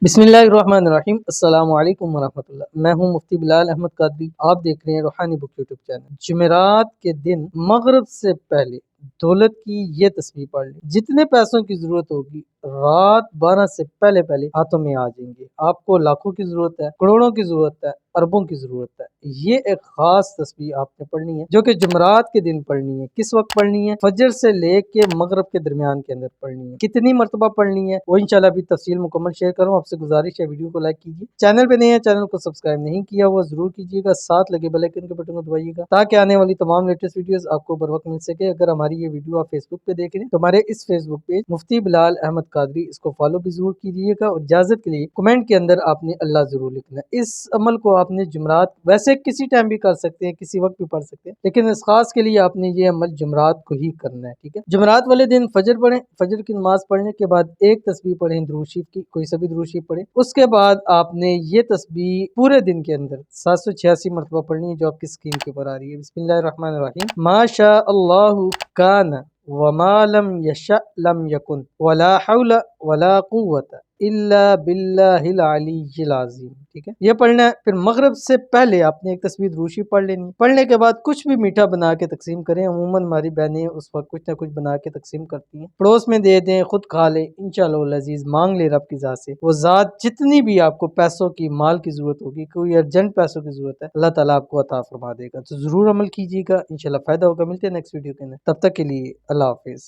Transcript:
बिस्मिल्लाहिर्रहमानिर्रहीम। अस्सलाम वालेकुम वरहमतुल्लाह। मैं हूं मुफ्ती बिलाल अहमद कादरी। आप देख रहे हैं रूहानी बुक यूट्यूब चैनल। जुमेरात के दिन मगरिब से पहले दौलत की ये तस्बीह पढ़ ली। जितने पैसों की जरूरत होगी रात 12 से पहले पहले हाथों में आ जाएंगे। आपको लाखों की जरूरत है, करोड़ों की जरूरत है, अरबों की जरूरत है, ये एक खास तस्बीह आपने पढ़नी है जो कि जुमरात के दिन पढ़नी है। किस वक्त पढ़नी है? फजर से लेके मगरिब के दरमियान के अंदर पढ़नी है। कितनी मरतबा पढ़नी है वो इंशाल्लाह भी तफसील मुकम्मल शेयर करूँ। आपसे गुजारिश है वीडियो को लाइक कीजिए, चैनल पे नए हैं चैनल को सब्सक्राइब नहीं किया हुआ जरूर कीजिएगा, साथ लगे बेल आइकन के बटन को दबाइएगा ताकि आने वाली तमाम लेटेस्ट वीडियोस आपको बर वक्त मिल सके। अगर हमारी ये वीडियो आप फेसबुक पे देख रहे हैं तो हमारे इस फेसबुक पेज मुफ्ती बिलाल अहमद कादरी इसको फॉलो भी जरूर कीजिएगा। और इजाजत के लिए कमेंट के अंदर आपने अल्लाह जरूर लिखना है। इस अमल को आपने जुमरात वैसे किसी टाइम भी कर सकते हैं, किसी वक्त भी पढ़ सकते हैं, लेकिन इस खास के लिए आपने ये अमल जुमरात को ही करना है। ठीक है, जुमरात वाले दिन फजर पढ़ें, फजर की नमाज पढ़ने के बाद एक तस्बीह पढ़ें दुरूद शरीफ की, कोई सा भी दुरूद शरीफ पढ़ें। उसके बाद आपने ये तस्बीह पूरे दिन के अंदर 786 मरतबा पढ़नी है जो आपकी स्क्रीन के ऊपर आ रही है। बिस्मिल्लाहिर्रहमानिर्रहीम। माशा अल्लाहु कान वमा लम यशा लम यकुन वला हौला वला कुव्वता इल्ला बिल्लाहिल अलिय्यिल अज़ीम। ठीक है, ये पढ़ना है। फिर मगरिब से पहले आपने एक तस्बीह दुरूद शरीफ पढ़ लेनी। पढ़ने के बाद कुछ भी मीठा बना के तकसीम करें। अमूमन हमारी बहनें उस वक्त कुछ ना कुछ बना के तकसीम करती हैं, पड़ोस में दे दें, खुद खा ले, इंशाअल्लाह अजीज मांग ले रब की ज़ात से। वो ज़ात जितनी भी आपको पैसों की माल की जरूरत होगी, कोई अर्जेंट पैसों की जरूरत है, अल्लाह ताला आपको अता फरमा देगा। तो जरूर अमल कीजिएगा, इंशाल्लाह फायदा होगा। मिलते हैं नेक्स्ट वीडियो के अंदर, तब तक के लिए अल्लाह हाफिज।